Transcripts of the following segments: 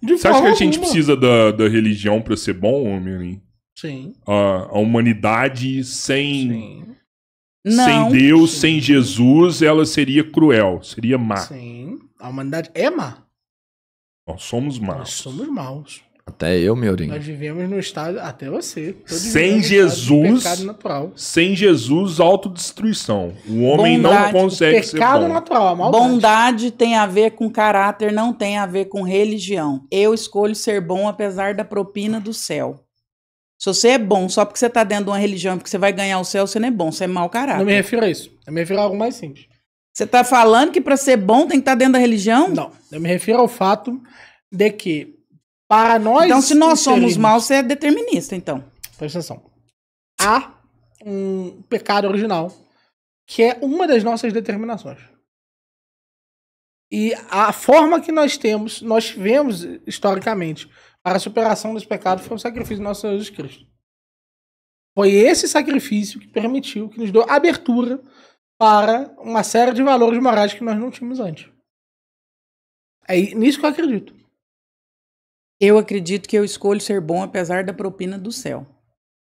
De Você acha forma que a gente alguma. precisa da religião pra ser bom, homem? Sim. A humanidade sem Sim. Não. Deus, Sim. sem Jesus, ela seria cruel, seria má. Sim. A humanidade é má. Nós somos Nós maus. somos maus. Até eu, Miorinho. Nós vivemos no estado, até você. todos Sem vivemos no estado de Jesus, pecado natural. sem Jesus, autodestruição. O homem Bondade, não consegue ser Pecado bom. natural, a maldade. Bondade tem a ver com caráter, não tem a ver com religião. Eu escolho ser bom apesar da propina do céu. Se você é bom só porque você está dentro de uma religião, porque você vai ganhar o céu, você não é bom, você é mau caráter. Não me refiro a isso. Eu me refiro a algo mais simples. Você está falando que para ser bom tem que estar dentro da religião? Não. Eu me refiro ao fato de que, para nós... Então, se nós somos inserirmos- maus, você é determinista, então. Presta atenção. Há um pecado original que é uma das nossas determinações. E a forma que nós tivemos historicamente para a superação desse pecado foi o sacrifício do nosso Senhor Jesus Cristo. Foi esse sacrifício que permitiu, que nos deu abertura para uma série de valores morais que nós não tínhamos antes. É nisso que eu acredito. Eu acredito que eu escolho ser bom apesar da propina do céu.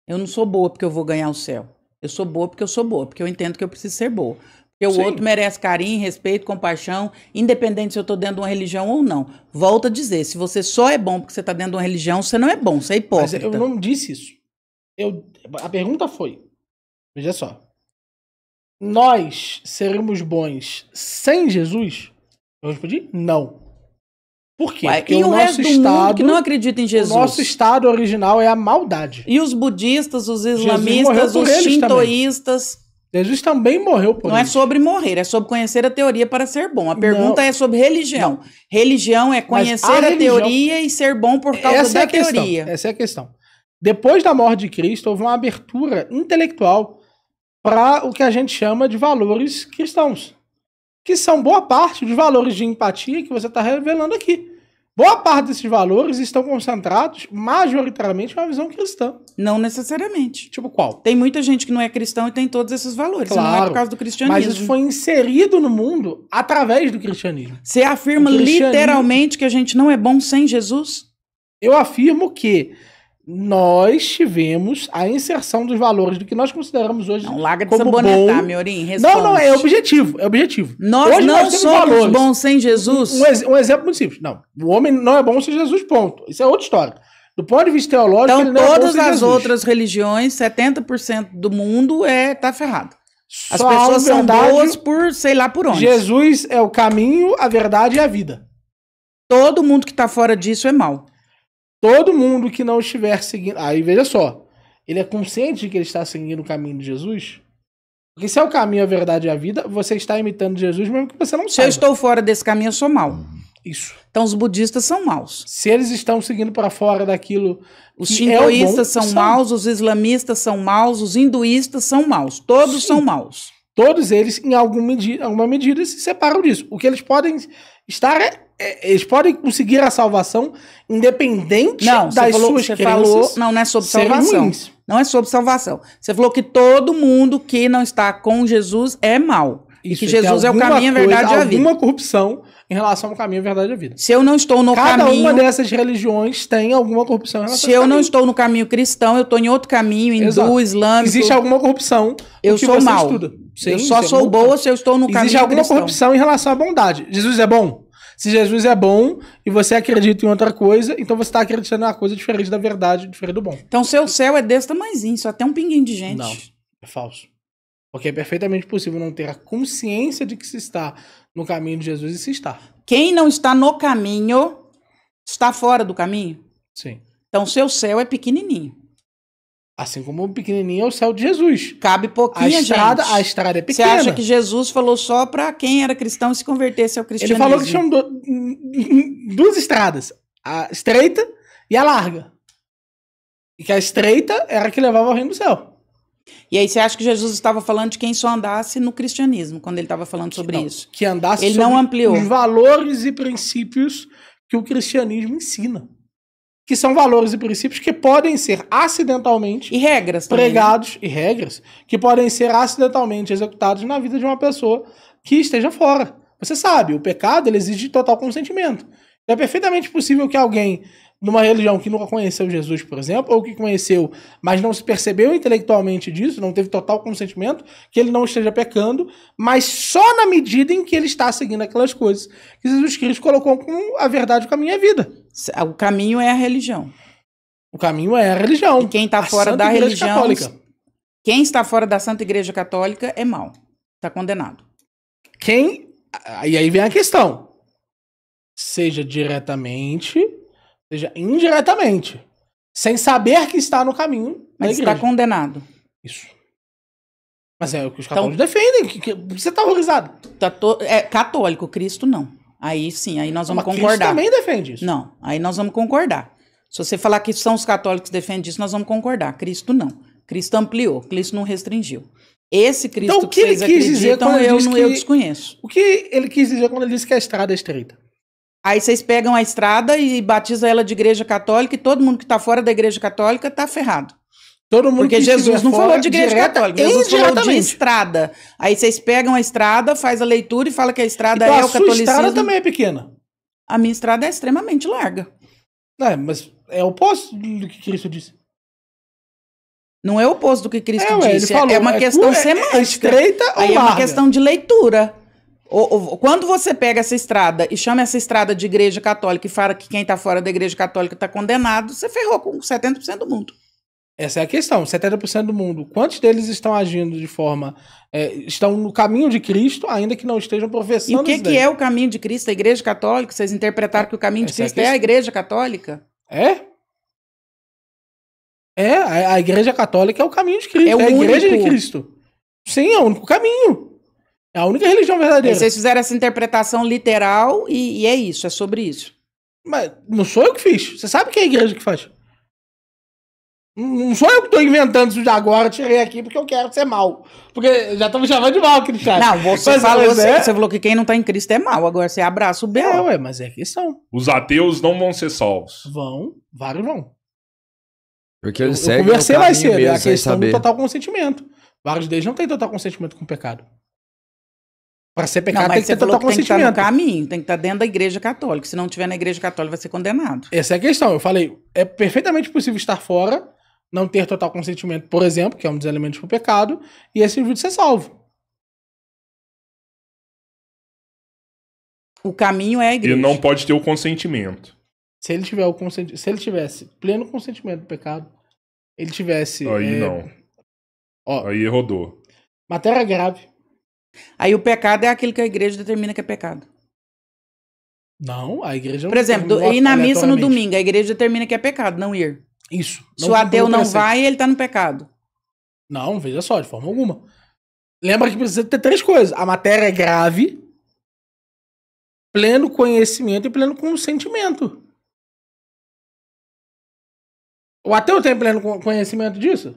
Eu não sou boa porque eu vou ganhar o céu. Eu sou boa porque eu sou boa, porque eu entendo que eu preciso ser boa. Porque o Sim. outro merece carinho, respeito, compaixão, independente se eu estou dentro de uma religião ou não. Volto a dizer, se você só é bom porque você está dentro de uma religião, você não é bom, você é Mas hipócrita. eu não disse isso. A pergunta foi, veja só, nós seremos bons sem Jesus? Eu respondi, não. Por quê? Ué, Porque e o o nosso resto do mundo estado, que não acredita em Jesus? o nosso estado original é a maldade. E os budistas, os morreu islamistas, por os eles shintoístas. Jesus também morreu por Não é eles. sobre morrer, é sobre conhecer a teoria para ser bom. A pergunta Não. é sobre religião. Religião é conhecer a religião- teoria e ser bom por causa Essa é da a questão. teoria. Essa é a questão. Depois da morte de Cristo, houve uma abertura intelectual para o que a gente chama de valores cristãos, que são boa parte dos valores de empatia que você está revelando aqui. Boa parte desses valores estão concentrados majoritariamente em uma visão cristã. Não necessariamente. Tipo qual? Tem muita gente que não é cristão e tem todos esses valores. Não é Claro, por causa do cristianismo. Mas isso foi inserido no mundo através do cristianismo. Você afirma O cristianismo- literalmente que a gente não é bom sem Jesus? Eu afirmo que nós tivemos a inserção dos valores do que nós consideramos hoje Não, larga de como sabonetar, bom. Miorim. Responde. Não, é objetivo, é objetivo. Nós Hoje não temos somos valores. bons sem Jesus? Um exemplo muito simples. Não, o homem não é bom sem Jesus, ponto. Isso é outra história. Do ponto de vista teológico, ele Então, não é bom todas sem as Jesus. outras religiões, 70% do mundo tá ferrado. As Só pessoas a são verdade, boas por sei lá por onde. Jesus é o caminho, a verdade e a vida. Todo mundo que tá fora disso é mau. Todo mundo que não estiver seguindo... Aí, veja só. Ele é consciente de que ele está seguindo o caminho de Jesus? Porque se é o caminho, a verdade e a vida, você está imitando Jesus mesmo que você não Se eu saiba. estou fora desse caminho, eu sou mau. Isso. Então, os budistas são maus. Se eles estão seguindo para fora daquilo Os que é o bom, shintoístas são maus, os islamistas são maus, os hinduístas são maus. Todos Sim. são maus. Todos eles, em alguma medida, se separam disso. O que eles podem estar eles podem conseguir a salvação independente Não, das suas você crenças. falou, não é sobre serem salvação. ruins. Não é sobre salvação. Você falou que todo mundo que não está com Jesus é mau. E que Isso, Jesus tem é o alguma caminho, a coisa, verdade e a vida. alguma corrupção em relação ao caminho, a verdade e a vida. Se eu não estou no Cada caminho, uma dessas religiões tem alguma corrupção em relação se a eu esse não caminho. estou no caminho cristão, eu estou em outro caminho, hindu, Exato. islâmico. Existe alguma corrupção Eu no que sou você mau. estuda. Sim, Eu só isso é sou muito boa bom. se eu estou no caminho Existe alguma cristão. corrupção em relação à bondade. Jesus é bom? Se Jesus é bom e você acredita em outra coisa, então você está acreditando em uma coisa diferente da verdade, diferente do bom. Então seu céu é desse tamanhozinho, só tem um pinguinho de gente. Não, é falso. Porque é perfeitamente possível não ter a consciência de que se está no caminho de Jesus e se está. Quem não está no caminho, está fora do caminho. Sim. Então seu céu é pequenininho. Assim como o pequenininho é o céu de Jesus. Cabe pouquinho, A estrada é Você pequena. acha que Jesus falou só para quem era cristão e se convertesse ao Ele cristianismo? falou que tinham duas estradas. A estreita e a larga. E que a estreita era a que levava ao reino do céu. E aí você acha que Jesus estava falando de quem só andasse no cristianismo, quando ele estava falando sobre Não, isso? Que andasse Ele sobre não ampliou. os valores e princípios que o cristianismo ensina. Que são valores e princípios que podem ser acidentalmente E regras também. pregados, e regras, que podem ser acidentalmente executados na vida de uma pessoa que esteja fora. Você sabe, o pecado ele exige total consentimento. É perfeitamente possível que alguém, numa religião que nunca conheceu Jesus, por exemplo, ou que conheceu, mas não se percebeu intelectualmente disso, não teve total consentimento, que ele não esteja pecando, mas só na medida em que ele está seguindo aquelas coisas que Jesus Cristo colocou como a verdade, o caminho e a vida. O caminho é a religião. O caminho é a religião. E quem está fora Santa da Igreja religião, Católica. quem está fora da Santa Igreja Católica é mau. Está condenado. E aí vem a questão. Seja diretamente, seja indiretamente. Sem saber que está no caminho da Mas igreja. está condenado. Isso. Mas é o que os católicos defendem. Você está horrorizado. É católico, Cristo não. Aí sim, aí nós vamos Mas concordar. Cristo também defende isso. Não, aí nós vamos concordar. Se você falar que são os católicos que defendem isso, nós vamos concordar. Cristo não. Cristo ampliou, Cristo não restringiu. Esse Cristo Então, o que vocês ele quis dizer acreditam, quando ele disse eu que- desconheço. O que ele quis dizer quando ele disse que a estrada é estreita? Aí vocês pegam a estrada e batizam ela de igreja católica e todo mundo que está fora da igreja católica está ferrado. Todo mundo Porque que Jesus estiver não falou fora, de igreja direta católica, e Jesus falou de indiretamente. estrada. Aí vocês pegam a estrada, faz a leitura e fala que a estrada Então, é a o sua catolicismo. estrada também é pequena. A minha estrada é extremamente larga. Mas é o oposto do que Cristo disse. Não é o oposto do que Cristo Ué, ele disse. falou, é uma questão semântica. estreita ou Aí é uma larga? questão de leitura. Quando você pega essa estrada e chama essa estrada de igreja católica e fala que quem está fora da igreja católica está condenado, você ferrou com 70% do mundo. Essa é a questão. 70% do mundo. Quantos deles estão agindo de forma... estão no caminho de Cristo, ainda que não estejam professando E o que, isso que daí? é o caminho de Cristo? A igreja católica? Vocês interpretaram que o caminho de Essa é a Cristo é a questão. igreja católica? É? A igreja católica é o caminho de Cristo. É o a igreja único. de Cristo. Sim, é o único caminho. É a única religião Aí verdadeira. vocês fizeram essa interpretação literal e é isso, é sobre isso. Mas não sou eu que fiz. Você sabe que é a igreja que faz. Não sou eu que estou inventando isso de agora, tirei aqui porque eu quero ser mal. Porque já estão me chamando de mal aqui no chat. Não, você Mas falou que quem não tá em Cristo é mau, agora você abraça o B.O. ué, mas é questão. Os ateus não vão ser salvos. Vários vão. Porque Eu eles seguem conversei o mais caminho cedo, é a mesmo, sem questão do saber. total consentimento. Vários deles não têm total consentimento com o pecado. Para ser Não, pecado tem mas que você ter falou total que tem que estar no consentimento. caminho, tem que estar dentro da igreja católica. Se não estiver na igreja católica, vai ser condenado. Essa é a questão. Eu falei, é perfeitamente possível estar fora, não ter total consentimento, por exemplo, que é um dos elementos do pecado, e esse indivíduo ser salvo. O caminho é a igreja. Ele não pode ter o consentimento. Se ele tivesse pleno consentimento do pecado, ele tivesse Aí não. ó, Aí rodou. matéria grave. Aí o pecado é aquilo que a igreja determina que é pecado. Não, a igreja não Por exemplo, determinou ir na missa no aleatoriamente. domingo, a igreja determina que é pecado, não ir. Isso. Se o ateu cumpriu não preceito. vai, ele tá no pecado. Não, veja só, de forma alguma. Lembra que precisa ter três coisas. A matéria é grave, pleno conhecimento e pleno consentimento. O ateu tem pleno conhecimento disso?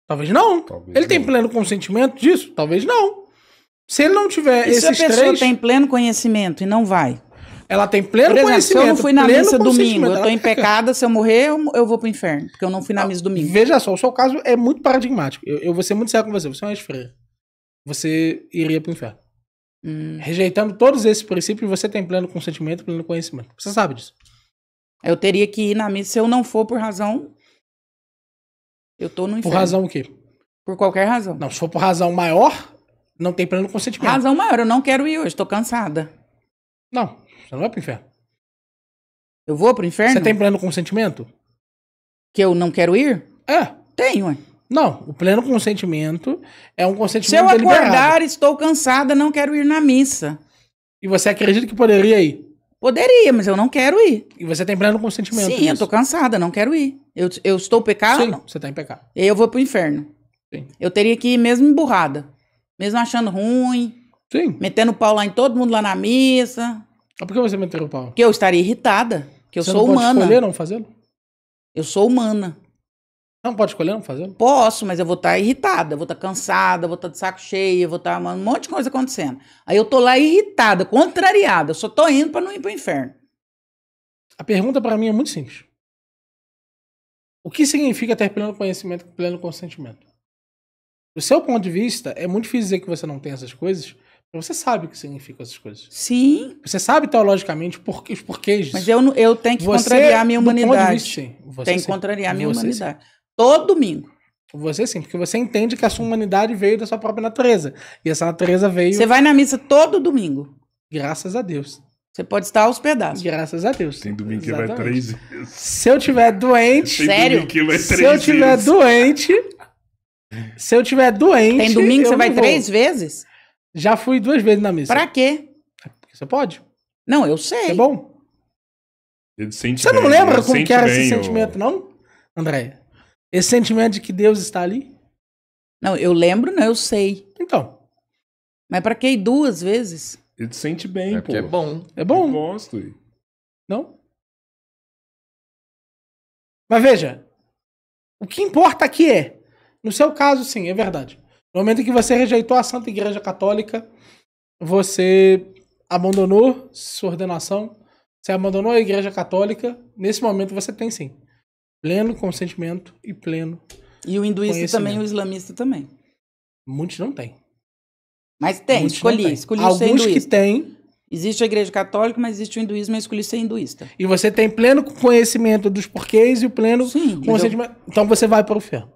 Talvez não. Talvez Ele tem não. pleno consentimento disso? Talvez não. Se ele não tiver E se a esses pessoa três, tem pleno conhecimento e não vai? ela tem pleno Por exemplo, se eu conhecimento. não fui na pleno missa domingo, consentimento, eu tô ela em peca. pecado, se eu morrer, eu vou pro inferno. Porque eu não fui na missa domingo. Veja só, o seu caso é muito paradigmático. Eu vou ser muito sério com você. Você é uma ex-freira. Você iria pro inferno. Rejeitando todos esses princípios, você tem pleno consentimento e pleno conhecimento. Você sabe disso. Eu teria que ir na missa se eu não for por razão. Eu tô no Por inferno. razão o quê? Por qualquer razão. Não, se for por razão maior, não tem pleno consentimento. Razão maior, eu não quero ir hoje, tô cansada. Não, você não vai pro inferno. Eu vou pro inferno? Você tem pleno consentimento? Que eu não quero ir? É. Tenho, ué. Não, o pleno consentimento é um consentimento Se eu deliberado. acordar, estou cansada, não quero ir na missa. E você acredita que poderia ir? Poderia, mas eu não quero ir. E você tem pleno consentimento Sim, eu disso? tô cansada, não quero ir. Eu estou pecado, Sim, você tá em pecado. e aí eu vou pro inferno. Sim. Eu teria que ir mesmo emburrada. Mesmo achando ruim, Sim. metendo pau lá em todo mundo lá na missa. Mas por que você meteu o pau? Porque eu estaria irritada. Porque eu Você sou não pode humana. escolher não fazê-lo? Eu sou humana. Não pode escolher não fazê-lo? Posso, mas eu vou estar irritada, eu vou estar cansada, eu vou estar de saco cheio, eu vou estar um monte de coisa acontecendo. Aí eu tô lá irritada, contrariada. Eu só tô indo pra não ir pro inferno. A pergunta para mim é muito simples. O que significa ter pleno conhecimento e pleno consentimento? Do seu ponto de vista, é muito difícil dizer que você não tem essas coisas, Você sabe o que significam essas coisas. Sim, Você sabe teologicamente os porquês disso. mas eu tenho que Você, contrariar a minha do ponto de humanidade. vista, sim. Você Tem que sim. contrariar a minha Você humanidade. Todo domingo. Você sim, porque você entende que a sua humanidade veio da sua própria natureza. E essa natureza veio, Você vai na missa todo domingo. graças a Deus. Você pode estar aos pedaços. Graças a Deus. Tem domingo que vai Exatamente. 3 vezes. Se eu tiver doente, Tem Sério? domingo que vai 3 se eu tiver vezes. doente, se eu tiver doente, Tem domingo que eu você vai não vou. 3 vezes? Já fui 2 vezes na missa. Pra quê? Porque você pode. Não, eu sei. É bom. Ele sente Você não bem, lembra ele como sente que era bem, esse ô. sentimento, não, André? Esse sentimento de que Deus está ali? Não, eu lembro, não, eu sei. Então, Mas pra que ir 2 vezes? Ele sente bem, É pô. porque é bom. é Eu bom, gosto. Ué. não? Mas veja, o que importa aqui é, no seu caso, sim, é verdade. No momento em que você rejeitou a Santa Igreja Católica, você abandonou sua ordenação, você abandonou a Igreja Católica, nesse momento você tem sim pleno consentimento e pleno. E o hinduísta Conhecimento. também, o islamista também. Muitos não têm. Mas tem, Muitos não têm. escolhi ser Alguns que hinduísta. têm, Existe a igreja católica, mas existe o hinduísmo, eu escolhi ser hinduísta. e você tem pleno conhecimento dos porquês e o pleno Sim, mas consentimento. Então você vai para o inferno.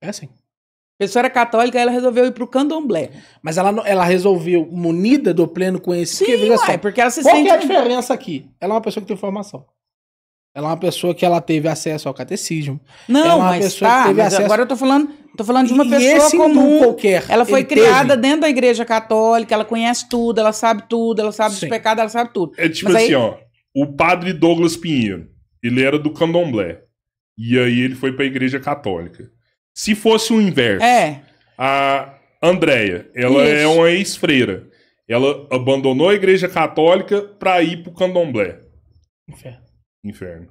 É assim. a pessoa era católica, ela resolveu ir pro candomblé. Mas ela resolveu, munida do pleno conhecimento. Sim, Veja só, ué, porque ela se qual sente... que é a diferença aqui? Ela é uma pessoa que tem formação. Ela é uma pessoa que ela teve acesso ao catecismo. Ela é Não, uma mas pessoa tá, que teve mas acesso... agora eu tô falando de uma E pessoa esse hindu comum. qualquer, Ela foi ele criada teve- dentro da igreja católica, ela conhece tudo, ela sabe dos Sim. pecados, ela sabe tudo. É tipo Mas assim, aí- ó. O padre Douglas Pinheiro, ele era do candomblé. E aí ele foi pra igreja católica. Se fosse o inverso, É, a Andréia, ela Isso. é uma ex-freira. Ela abandonou a igreja católica pra ir pro candomblé. Inferno. Inferno.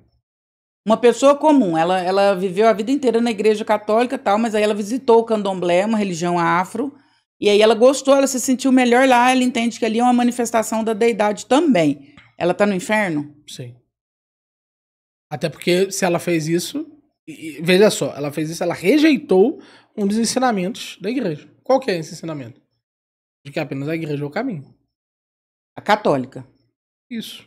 uma pessoa comum, ela viveu a vida inteira na igreja católica e tal, mas aí ela visitou o candomblé, uma religião afro, e aí ela gostou, ela se sentiu melhor lá, ela entende que ali é uma manifestação da deidade também. Ela tá no inferno? Sim. Até porque se ela fez isso... veja só, ela fez isso, ela rejeitou um dos ensinamentos da igreja. Qual que é esse ensinamento? De que apenas a igreja é o caminho. A católica. Isso.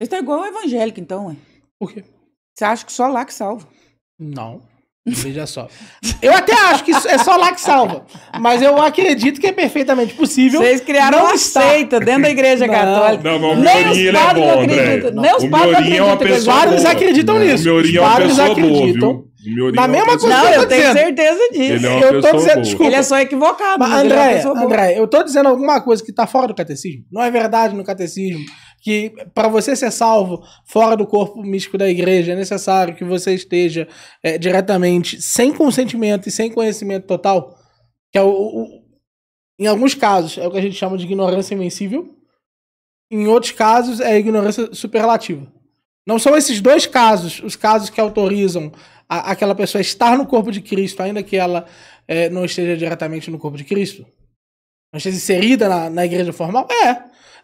Você tá igual o evangélico, então, ué. Por quê? Você acha que só lá que salva? Não. Veja só. Eu até acho que isso é só lá que salva. Mas eu acredito que é perfeitamente possível. Vocês criaram não uma estar. seita dentro da igreja Não. católica. Não, o Nem Miorinho, os ele é padres bom, não André. acreditam. Nem os O padres não Miorinho é uma acreditam. que pessoa Os padres boa. acreditam O nisso. Miorinho é Os uma padres pessoa boa, acreditam. viu? O Miorinho Na é uma mesma pessoa coisa Não, que eu tenho dizendo. certeza disso. Ele é uma Eu tô pessoa dizendo, boa. desculpa. Ele é só equivocado. Mas, mas ele é uma pessoa boa. André, eu tô dizendo alguma coisa que tá fora do catecismo. Não é verdade no catecismo que para você ser salvo fora do corpo místico da igreja é necessário que você esteja diretamente sem consentimento e sem conhecimento total, que é em alguns casos é o que a gente chama de ignorância invencível, em outros casos é ignorância superlativa. Não são esses dois casos os casos que autorizam aquela pessoa estar no corpo de Cristo, ainda que ela não esteja diretamente no corpo de Cristo. Não esteja inserida na igreja formal?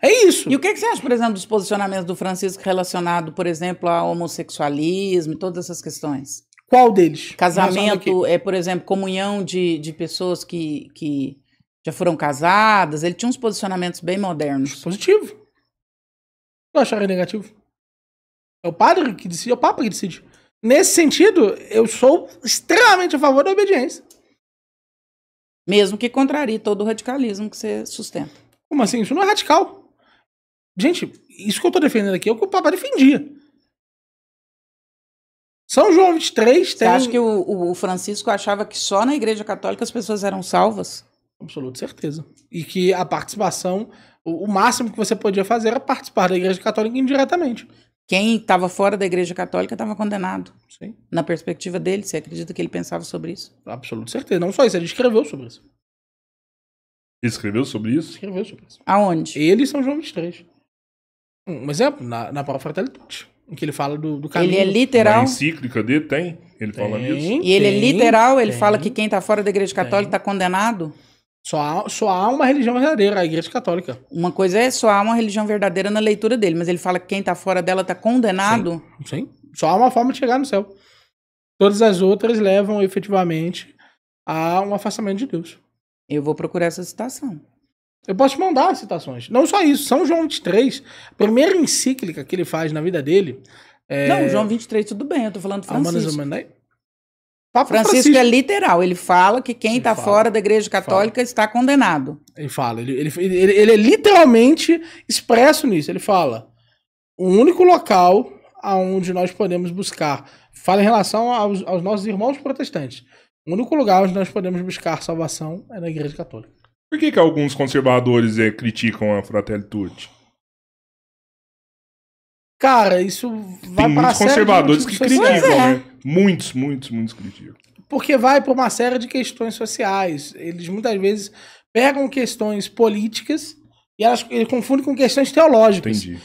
É isso. E o que você acha, por exemplo, dos posicionamentos do Francisco relacionado, por exemplo, ao homossexualismo e todas essas questões? Qual deles? Casamento, por exemplo, comunhão de pessoas que já foram casadas. Ele tinha uns posicionamentos bem modernos. Positivo. Eu acharia negativo. É o padre que decide, é o papa que decide. Nesse sentido, eu sou extremamente a favor da obediência. Mesmo que contrarie todo o radicalismo que você sustenta. Como assim? Isso não é radical. Gente, isso que eu tô defendendo aqui é o que o papa defendia. São João 23 Você tem... acha que o Francisco achava que só na Igreja Católica as pessoas eram salvas? Absoluta certeza. E que a participação, o máximo que você podia fazer era participar da Igreja Católica indiretamente. Quem estava fora da Igreja Católica estava condenado. Sim. Na perspectiva dele, você acredita que ele pensava sobre isso? Absoluta certeza. Não só isso, ele escreveu sobre isso. Ele escreveu sobre isso? Escreveu sobre isso. Aonde? Ele e São João 23. Um exemplo, na Pro Fratellitud, em que ele fala do caminho. Ele é Na literal. encíclica dele tem? Ele fala Tem. nisso? E ele é literal, ele tem. fala que quem está fora da Igreja Católica está condenado. Só há uma religião verdadeira, a Igreja Católica. Uma coisa é só há uma religião verdadeira na leitura dele, mas ele fala que quem está fora dela está condenado. Sim. Só há uma forma de chegar no céu. Todas as outras levam efetivamente a um afastamento de Deus. Eu vou procurar essa citação. Eu posso te mandar as citações. Não só isso, São João 23, a primeira encíclica que ele faz na vida dele... Não, João 23, tudo bem, eu tô falando do Francisco. Francisco é literal, ele fala que quem está fora da igreja católica está condenado. Ele fala, ele é literalmente expresso nisso, ele fala, o único local onde nós podemos buscar, fala em relação aos nossos irmãos protestantes, o único lugar onde nós podemos buscar salvação é na igreja católica. Por que alguns conservadores criticam a Fratelli Tutti? Cara, isso vai Tem para muitos conservadores que criticam, É. né? Muitos criticam. Porque vai para uma série de questões sociais. Eles muitas vezes pegam questões políticas e eles confundem com questões teológicas. Entendi.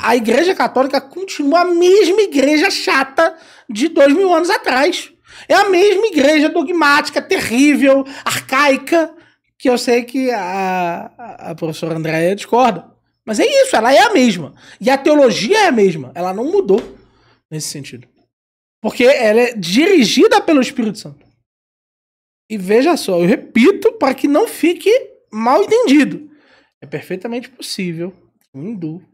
A igreja católica continua a mesma igreja chata de 2000 anos atrás. É a mesma igreja dogmática, terrível, arcaica, que eu sei que a professora Andréia discorda. Mas é isso, ela é a mesma. E a teologia é a mesma. Ela não mudou nesse sentido. Porque ela é dirigida pelo Espírito Santo. E veja só, eu repito para que não fique mal entendido. É perfeitamente possível que um hindu,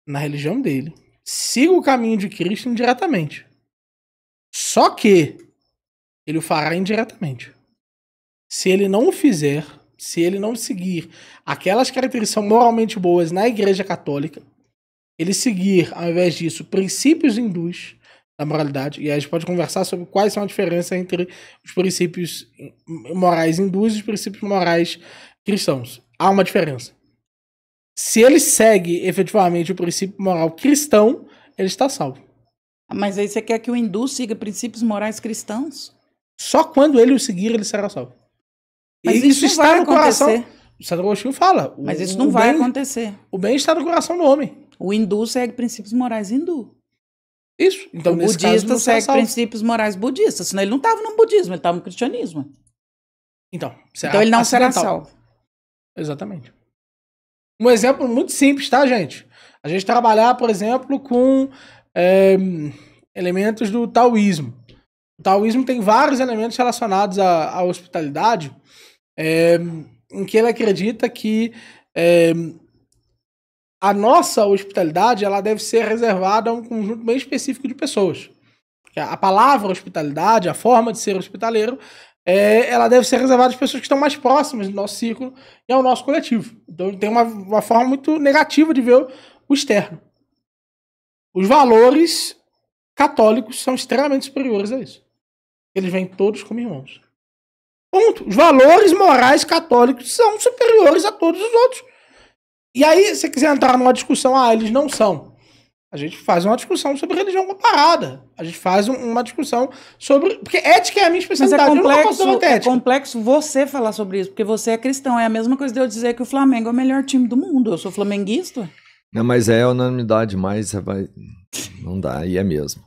na religião dele, siga o caminho de Cristo indiretamente. Só que ele o fará indiretamente. Se ele não o fizer, se ele não seguir aquelas características que são moralmente boas na igreja católica, ele seguir, ao invés disso, princípios hindus da moralidade, e aí a gente pode conversar sobre quais são a diferença entre os princípios morais hindus e os princípios morais cristãos. Há uma diferença. Se ele segue efetivamente o princípio moral cristão, ele está salvo. Mas aí você quer que o hindu siga princípios morais cristãos? Só quando ele o seguir, ele será salvo. Mas e isso está no coração. O Santo Agostinho fala. Mas isso não vai acontecer. O bem está no coração do homem. O hindu segue princípios morais hindu. Isso. Então, o nesse budista caso, segue princípios morais budistas. Senão ele não estava no budismo, ele estava no cristianismo. Então ele não será salvo. Exatamente. Um exemplo muito simples, tá, gente? A gente trabalhar, por exemplo, com elementos do taoísmo. O taoísmo tem vários elementos relacionados à hospitalidade, em que ele acredita que a nossa hospitalidade ela deve ser reservada a um conjunto bem específico de pessoas. A palavra hospitalidade, a forma de ser hospitaleiro, ela deve ser reservada às pessoas que estão mais próximas do nosso círculo e ao nosso coletivo. Então tem uma forma muito negativa de ver o externo. Os valores católicos são extremamente superiores a isso. Eles vêm todos como irmãos. Ponto. Os valores morais católicos são superiores a todos os outros. E aí, se você quiser entrar numa discussão, eles não são. A gente faz uma discussão sobre religião comparada. A gente faz uma discussão sobre... Porque ética é a minha especialidade. Mas é complexo você falar sobre isso, porque você é cristão. É a mesma coisa de eu dizer que o Flamengo é o melhor time do mundo. Eu sou flamenguista. Não, mas é unanimidade, mas não dá, aí é mesmo.